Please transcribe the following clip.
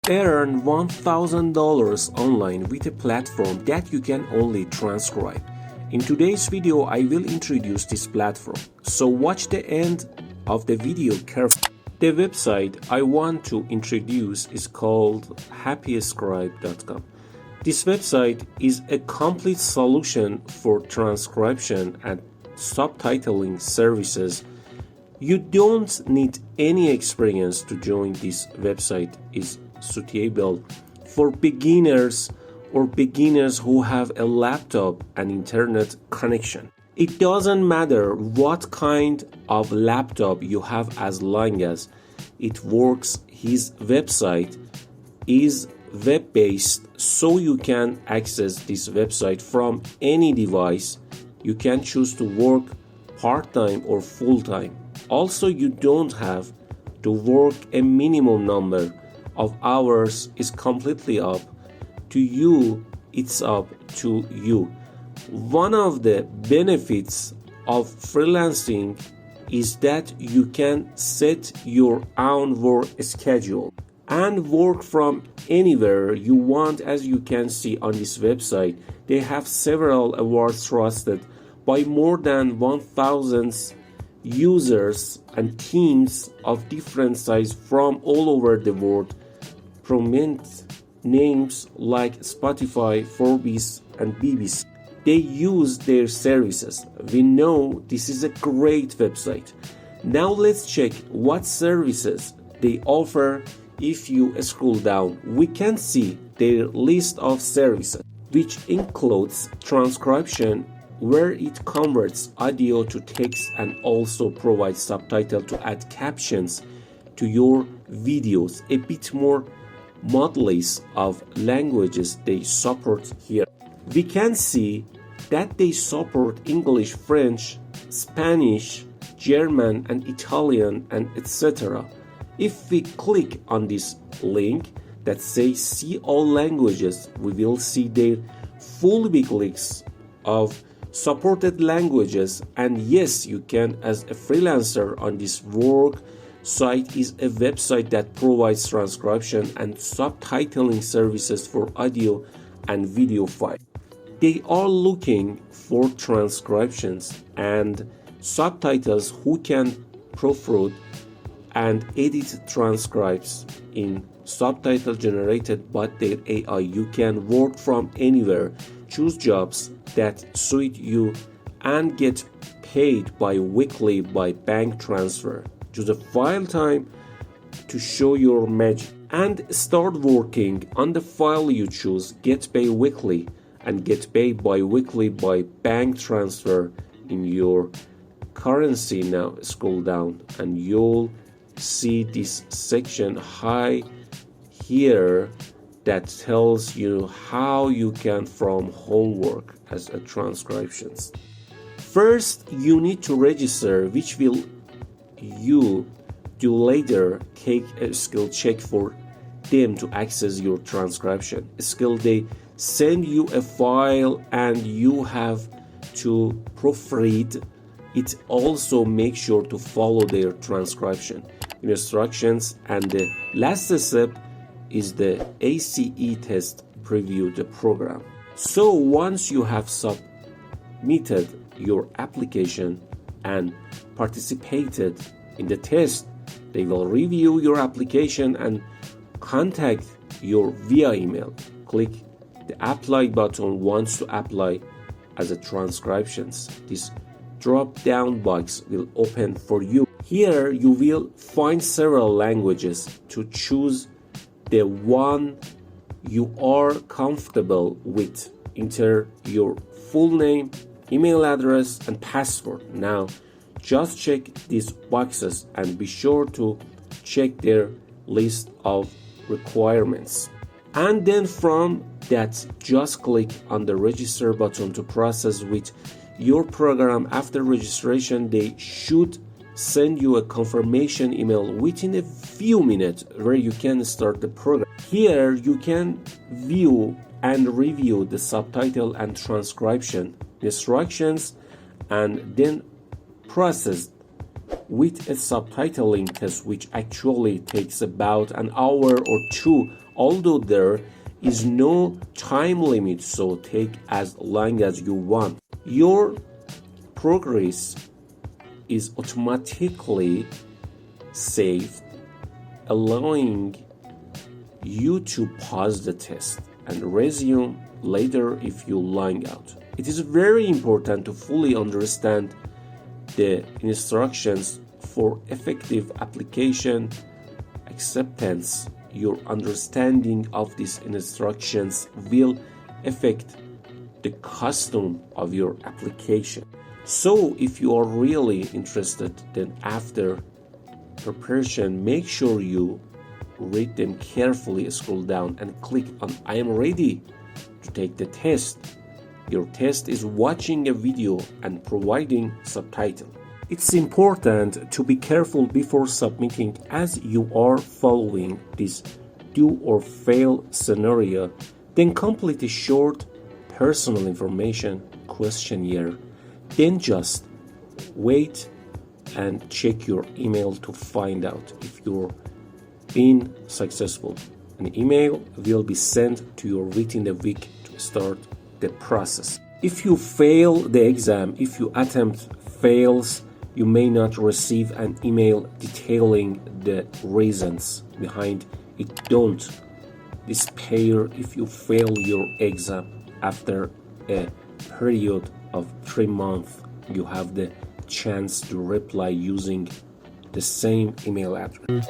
Earn $1,000 online with a platform that you can only transcribe. In today's video, I will introduce this platform, so watch the end of the video carefully. The website I want to introduce is called happyscribe.com. This website is a complete solution for transcription and subtitling services. You don't need any experience to join. This website is suitable for beginners or beginners who have a laptop and internet connection. It doesn't matter what kind of laptop you have as long as it works. His website is web-based, so you can access this website from any device. You can choose to work part-time or full-time. Also, you don't have to work a minimum number of hours. Is completely up to you. It's up to you. One of the benefits of freelancing is that you can set your own work schedule and work from anywhere you want. As you can see on this website, they have several awards trusted by more than 1,000 users and teams of different sizes from all over the world. Prominent names like Spotify, Forbes, and BBC, they use their services. We know this is a great website. Now let's check what services they offer. If you scroll down, we can see their list of services, which includes transcription, where it converts audio to text and also provides subtitles to add captions to your videos. A bit more models of languages they support here. We can see that they support English, French, Spanish, German, and Italian, and etc. If we click on this link that says see all languages, we will see their full big list of supported languages. And yes, you can, as a freelancer on this work site, is a website that provides transcription and subtitling services for audio and video files. They are looking for transcriptions and subtitles who can proofread and edit transcripts in subtitle generated by their AI. You can work from anywhere, choose jobs that suit you, and get paid bi-weekly by bank transfer. Choose a file time to show your magic and start working on the file you choose. Get paid weekly and get paid bi-weekly by bank transfer in your currency. Now scroll down and you'll see this section high here that tells you how you can from homework as a transcriptions. First, you need to register, which will you do later. Take a skill check for them to access your transcription skill. They send you a file and you have to proofread it. Also make sure to follow their transcription instructions, and the last step is the ACE test. Preview the program. So once you have submitted your application and participated in the test, they will review your application and contact you via email. Click the apply button once to apply as a transcriptions. This drop down box will open for you. Here you will find several languages to choose the one you are comfortable with. Enter your full name, email address, and password. Now just check these boxes and be sure to check their list of requirements. And then from that, just click on the register button to process with your program. After registration, they should send you a confirmation email within a few minutes where you can start the program. Here you can view and review the subtitle and transcription instructions and then process with a subtitling test, which actually takes about an hour or two Although there is no time limit, so take as long as you want. Your progress is automatically saved, allowing you to pause the test and resume later if you log out. It is very important to fully understand the instructions for effective application acceptance. Your understanding of these instructions will affect the custom of your application. So if you are really interested, then after preparation, make sure you read them carefully, scroll down and click on I am ready to take the test. Your test is watching a video and providing subtitle. It's important to be careful before submitting, as you are following this do or fail scenario. Then complete a short personal information questionnaire. Then just wait and check your email to find out if you're being successful. An email will be sent to you within a week to start the process. If you fail the exam, if your attempt fails, you may not receive an email detailing the reasons behind it. Don't despair if you fail your exam. After a period of 3 months, you have the chance to reply using the same email address.